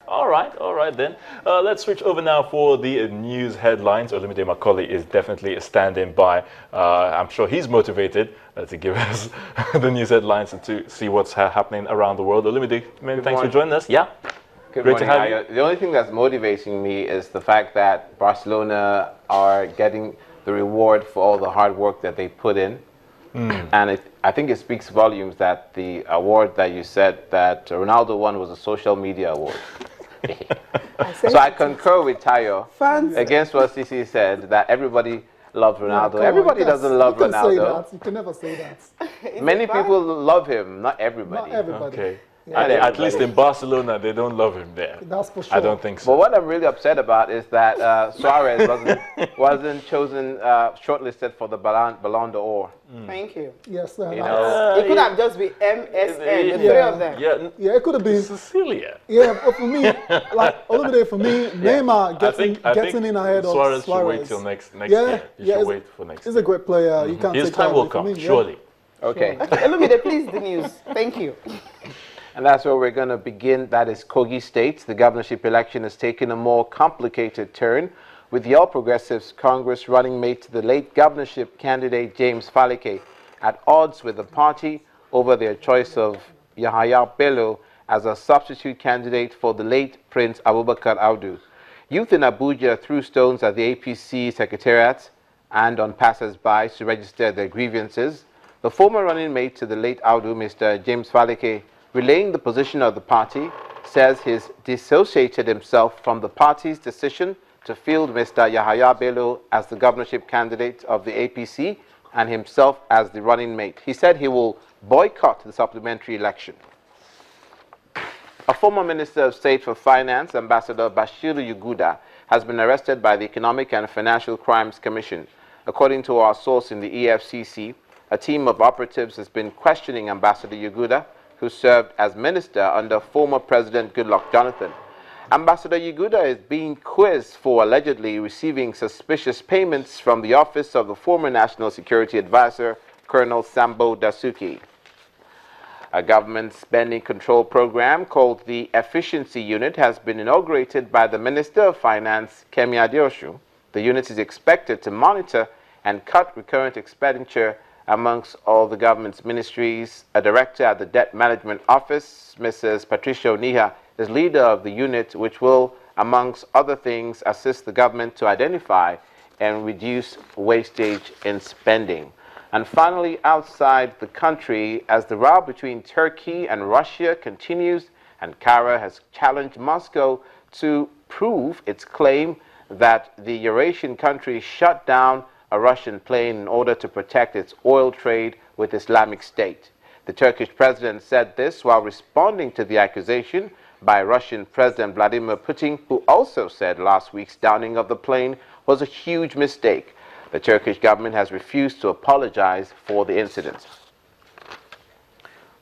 All right then. Let's switch over now for the news headlines. Olumide Macaulay is definitely standing by. I'm sure he's motivated to give us the news headlines and to see what's happening around the world. Olumide, many thanks for joining us. Yeah. Good Great morning, to have you. The only thing that's motivating me is the fact that Barcelona are getting the reward for all the hard work that they put in. And I think it speaks volumes that the award that you said that Ronaldo won was a social media award. So I concur with Tayo against what Sisi said, that everybody loves Ronaldo. Yeah, everybody doesn't love you can Ronaldo. Say that. You can never say that. Many people love him, not everybody. Not everybody. Okay. Yeah. At least in Barcelona, they don't love him there. That's for sure. I don't think so. But what I'm really upset about is that Suarez wasn't chosen, shortlisted for the Ballon d'Or. Thank you. Yes, sir. You know, It could have just been MSN, the three of them. Yeah, it could have been. Cecilia. Yeah, but for me, like Olumide, for me, Neymar getting in ahead of Suarez. Should wait till next year. You should wait for next year. He's a great player. You can't His take time that will away from come, him, surely. okay. Olumide, please, the news. Thank you. And that's where we're going to begin. That is Kogi State. The governorship election has taken a more complicated turn, with the All Progressives Congress running mate to the late governorship candidate James Falike at odds with the party over their choice of Yahaya Bello as a substitute candidate for the late Prince Abubakar Audu. Youth in Abuja threw stones at the APC secretariat and on passers-by to register their grievances. The former running mate to the late Audu, Mr. James Falike, relaying the position of the party, says he's dissociated himself from the party's decision to field Mr. Yahaya Bello as the governorship candidate of the APC and himself as the running mate. He said he will boycott the supplementary election. A former Minister of State for Finance, Ambassador Bashiru Yuguda, has been arrested by the Economic and Financial Crimes Commission. According to our source in the EFCC, a team of operatives has been questioning Ambassador Yuguda, who served as minister under former President Goodluck Jonathan. Ambassador Yuguda is being quizzed for allegedly receiving suspicious payments from the office of the former National Security Advisor, Colonel Sambo Dasuki. A government spending control program called the Efficiency Unit has been inaugurated by the Minister of Finance, Kemi Adeosun. The unit is expected to monitor and cut recurrent expenditure amongst all the government's ministries. A director at the Debt Management Office, Mrs. Patricia Oniha, is leader of the unit, which will, amongst other things, assist the government to identify and reduce wastage in spending. And finally, outside the country, as the row between Turkey and Russia continues, Ankara has challenged Moscow to prove its claim that the Eurasian country shut down a Russian plane in order to protect its oil trade with Islamic State. The Turkish president said this while responding to the accusation by Russian President Vladimir Putin, who also said last week's downing of the plane was a huge mistake. The Turkish government has refused to apologize for the incident.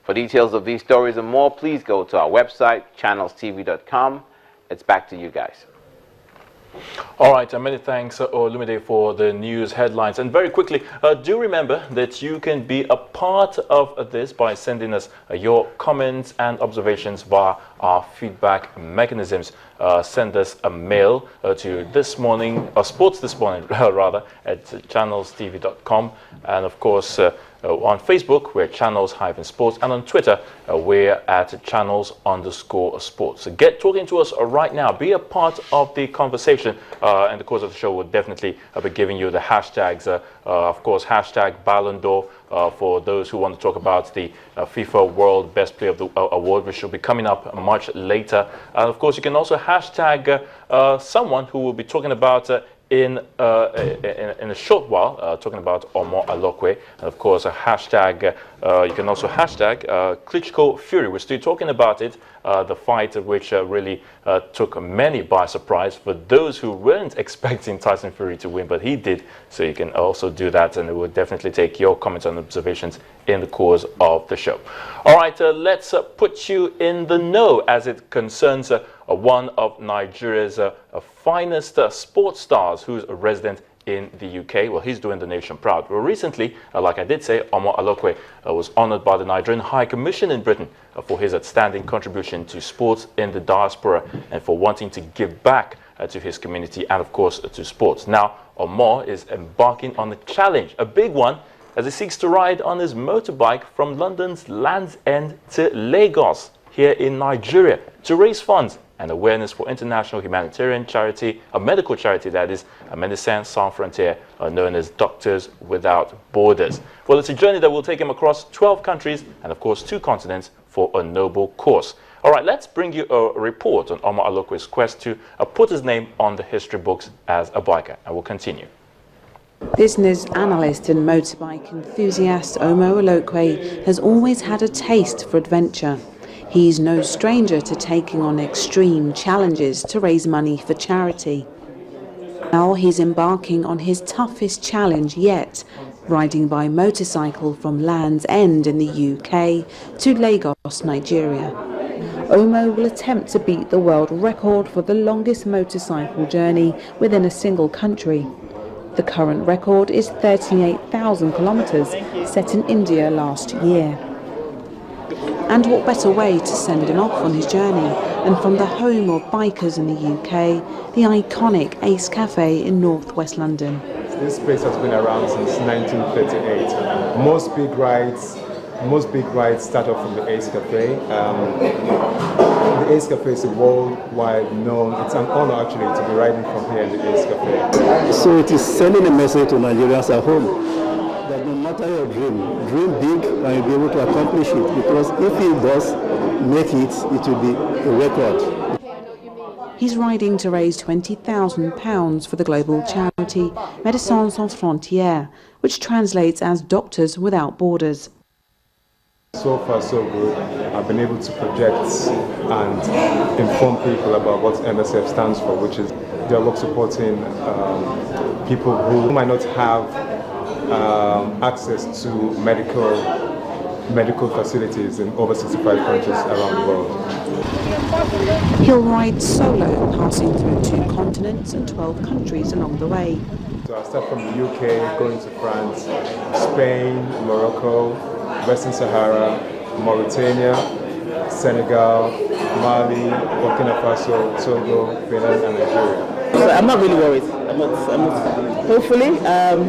For details of these stories and more, please go to our website, channelstv.com. It's back to you guys. All right, many thanks, Olumide, for the news headlines. And very quickly, do remember that you can be a part of this by sending us your comments and observations via our feedback mechanisms. Send us a mail to this morning, or sports this morning, rather, at channelstv.com. And of course, on Facebook, we're channels-sports, and on Twitter, we're at channels_sports. So get talking to us right now. Be a part of the conversation. In the course of the show, we'll definitely be giving you the hashtags. Of course, hashtag Ballon d'Or for those who want to talk about the FIFA World Best Player of the Award, which will be coming up much later. And of course, you can also hashtag someone who will be talking about in a short while, talking about Omo Alokwe. And of course, a hashtag, you can also hashtag Klitschko Fury. We're still talking about it, the fight which really took many by surprise for those who weren't expecting Tyson Fury to win, but he did. So you can also do that, and it will definitely take your comments and observations in the course of the show. All right, let's put you in the know as it concerns one of Nigeria's finest sports stars, who's a resident in the UK. Well, he's doing the nation proud. Well, recently, like I did say, Omo Alo was honored by the Nigerian High Commission in Britain for his outstanding contribution to sports in the diaspora and for wanting to give back to his community and, of course, to sports. Now, Omo is embarking on a challenge, a big one, as he seeks to ride on his motorbike from London's Land's End to Lagos, here in Nigeria, to raise funds and awareness for international humanitarian charity, a medical charity that is, Médecins Sans Frontières, known as Doctors Without Borders. Well, it's a journey that will take him across 12 countries and, of course, 2 continents for a noble cause. All right, let's bring you a report on Omo Alokwe's quest to put his name on the history books as a biker. And we'll continue. Business analyst and motorbike enthusiast Omo Alo has always had a taste for adventure. He's no stranger to taking on extreme challenges to raise money for charity. Now he's embarking on his toughest challenge yet, riding by motorcycle from Land's End in the UK to Lagos, Nigeria. Omo will attempt to beat the world record for the longest motorcycle journey within a single country. The current record is 38,000 kilometres, set in India last year. And what better way to send him off on his journey than from the home of bikers in the UK, the iconic Ace Cafe in northwest London. This place has been around since 1938. Most big rides start off from the Ace Cafe. The Ace Cafe is worldwide known. It's an honor actually to be riding from here in the Ace Cafe. So it is sending a message to Nigerians at home that no matter your dream big and you'll be able to accomplish it, because if he does make it, it will be a record. He's riding to raise £20,000 for the global charity Médecins Sans Frontières, which translates as Doctors Without Borders. So far so good. I've been able to project and inform people about what MSF stands for, which is their work supporting people who might not have access to medical facilities in over 65 countries around the world. He'll ride solo, passing through 2 continents and 12 countries along the way. So I start from the UK, going to France, Spain, Morocco, Western Sahara, Mauritania, Senegal, Mali, Burkina Faso, Togo, Benin, and Nigeria. So I'm not really worried. Hopefully,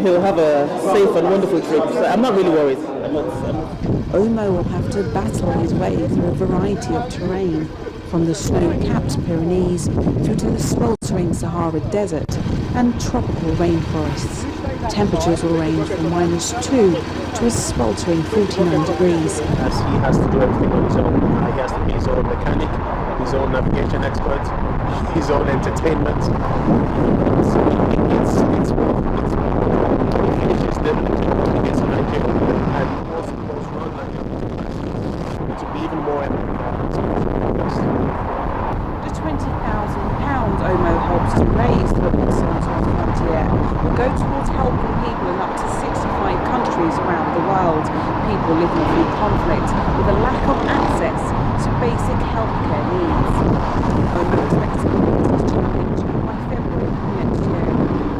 he'll have a safe and wonderful trip. So I'm not really worried. Omo will have to battle his way through a variety of terrain, from the snow-capped Pyrenees through to the sweltering Sahara Desert and tropical rainforests. Temperatures will range from -2 to a sweltering 49 degrees. He has to do everything on his own. He has to be his own mechanic, his own navigation expert, his own entertainment. So it's he finishes them, he gets an idea, and most run like it to be even more The £20,000 Omo hopes to raise for Médecins Sans Frontières will go towards helping people in up to 65 countries around the world, people living through conflict with a lack of access to basic healthcare needs. Omo expects to complete this challenge by February next year.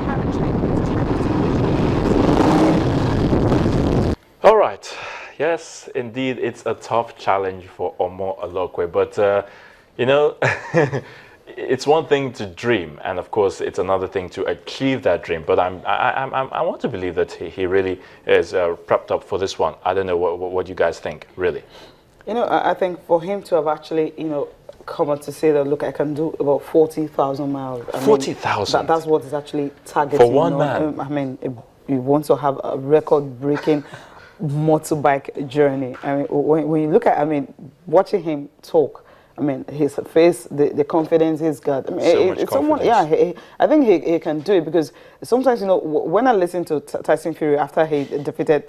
Karen Chambers, charity. All right. Yes, indeed, it's a tough challenge for Omo Alo, but you know, it's one thing to dream, and of course, it's another thing to achieve that dream. But I want to believe that he really is prepped up for this one. I don't know what you guys think, really. You know, I think for him to have actually, come out to say that, look, I can do about 40,000 miles. 40,000? That's what is actually targeting. For one man? I mean, you want to have a record-breaking motorbike journey. I mean, when you look at, watching him talk, his face, the confidence he's got. It's someone, yeah, I think he can do it, because sometimes, when I listen to Tyson Fury after he defeated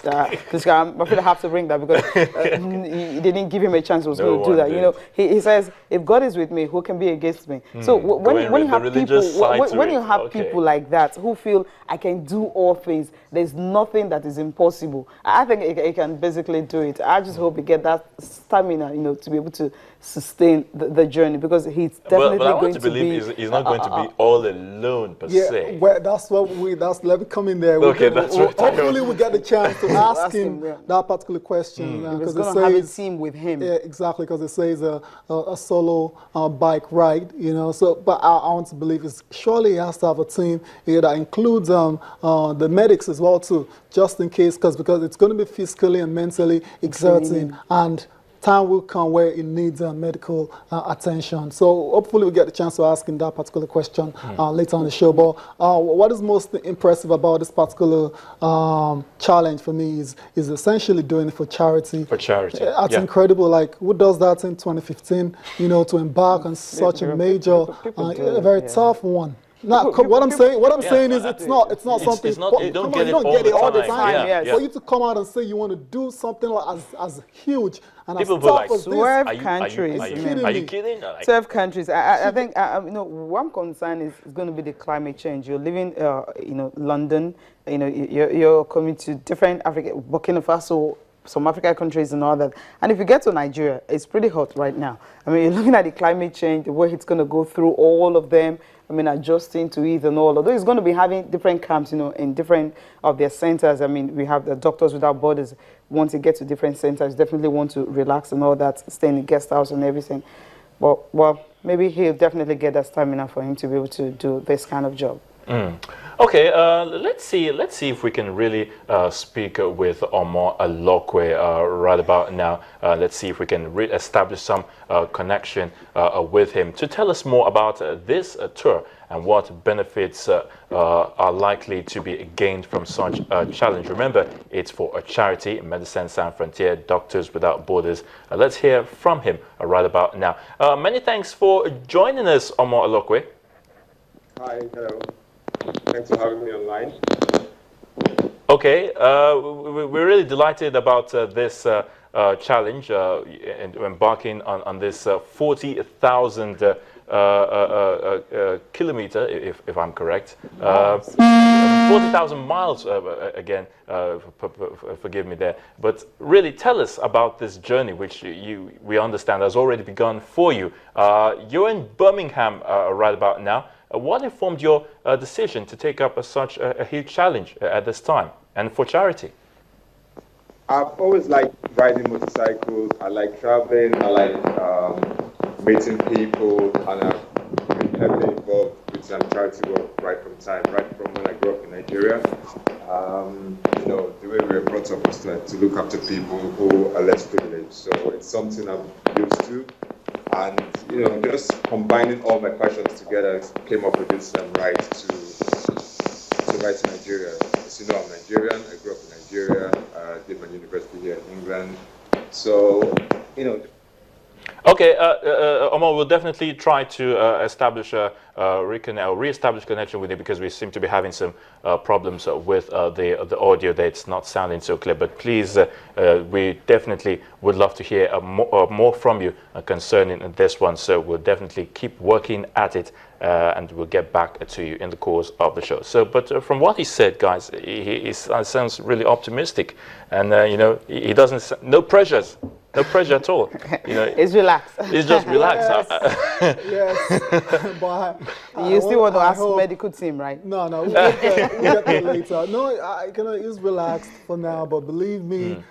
this guy, I'm afraid I have to ring that, because he didn't give him a chance to do that. He says, if God is with me, who can be against me? So when you have people like that who feel I can do all things, there's nothing that is impossible. I think he can basically do it. I just hope he get that stamina, to be able to sustain begin the journey, because he's definitely but I going want to believe he's not going to be all alone per se. Well, let me come in there. Okay, that's right. Hopefully we get the chance to ask him that particular question. He's going to have a team with him. Yeah, exactly, because it says a solo bike ride, you know. So, but I want to believe surely he has to have a team that includes the medics as well too, just in case, because it's going to be physically and mentally exerting, and time will come where it needs medical attention. So hopefully we get the chance to ask him that particular question later on the show. But what is most impressive about this particular challenge for me is essentially doing it for charity. For charity. That's incredible. Like, who does that in 2015, you know, to embark on such a major, a very tough one. Now, what I'm saying is it's not something. You don't get it all the time. For you to come out and say you want to do something like as huge and people as tough like, as 12 this. countries. Are you kidding? Like, 12 countries. I think, you know, one concern is going to be the climate change. You're living, you know, London. You know, you're coming to different Africa, Burkina Faso, some African countries and all that. And if you get to Nigeria, it's pretty hot right now. I mean, you're looking at the climate change, the way it's going to go through all of them. I mean, adjusting to it and all. Although it's going to be having different camps, you know, in different of their centers. I mean, we have the Doctors Without Borders. Want to get to different centers, definitely want to relax and all that, stay in the guest house and everything. But, well, maybe he'll definitely get that stamina for him to be able to do this kind of job. Okay, let's see if we can really speak with Omo Alokwe right about now. Let's see if we can establish some connection with him to tell us more about this tour and what benefits are likely to be gained from such a challenge. Remember, it's for a charity, Médecins Sans Frontières, Doctors Without Borders. Let's hear from him right about now. Many thanks for joining us, Omo Alokwe. Hi, hello. Thanks for having me online. Okay, we're really delighted about this challenge and embarking on this 40,000 kilometer, if I'm correct, 40,000 miles again. Forgive me there, but really tell us about this journey, which we understand has already begun for you. You're in Birmingham right about now. What informed your decision to take up such a huge challenge at this time and for charity? I've always liked riding motorcycles. I like traveling. I like meeting people, and I've been heavily involved with some charity work right from when I grew up in Nigeria. You know, the way we were brought up was to look after people who are less privileged. So it's something I'm used to. And, you know, just combining all my passions together came up with this right to ride to Nigeria. As you know, I'm Nigerian. I grew up in Nigeria. I did my university here in England. So, you know. Okay, Omo, we'll definitely try to establish re-establish connection with you, because we seem to be having some problems with the audio that's not sounding so clear. But please, we definitely would love to hear more from you concerning this one. So we'll definitely keep working at it, and we'll get back to you in the course of the show. So, but from what he said, guys, he sounds really optimistic, and you know, he doesn't, no pressures. No pressure at all. You know, it's relaxed. It's just relaxed. Yes. But you still want to ask medical team, right? No, we'll get there later. No, it's relaxed for now, but believe me,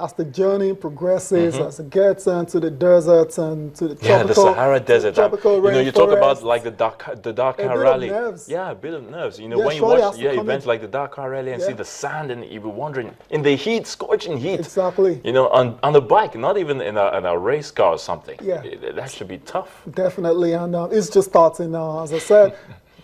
as the journey progresses, as it gets into the deserts and to the tropical, the Sahara Desert. Tropical you know, you talk about like the Dakar rally. Nerves. Yeah, a bit of nerves. You know, when you watch events like the Dakar rally and see the sand, and you'll be wondering in the heat, scorching heat. Exactly. You know, on the bike, not even in a race car or something. Yeah, that should be tough. Definitely, and it's just starting now. As I said.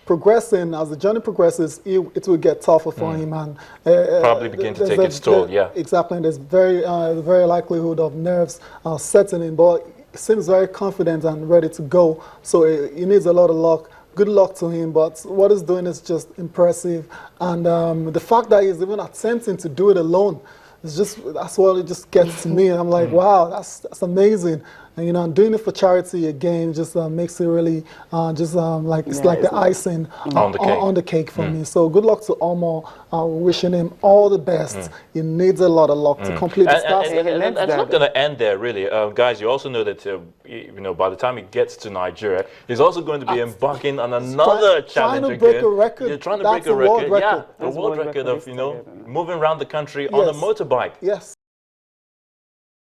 Progressing, as the journey progresses, it will get tougher for him, and probably begin to take its toll. Yeah, exactly. And there's very likelihood of nerves setting in, but he seems very confident and ready to go. So he needs a lot of luck. Good luck to him. But what he's doing is just impressive, and the fact that he's even attempting to do it alone, that's what it just gets to me. And I'm like, wow, that's amazing. and and doing it for charity again just makes it really it's like the icing on the cake for me. So good luck to Omo. Wishing him all the best. He needs a lot of luck to complete the task. And it's not going to end there, really, guys. You also know that by the time he gets to Nigeria, he's also going to be embarking on another challenge. Trying to break a record. You're trying to break a record. Yeah, a world record of moving around the country on a motorbike. Yes.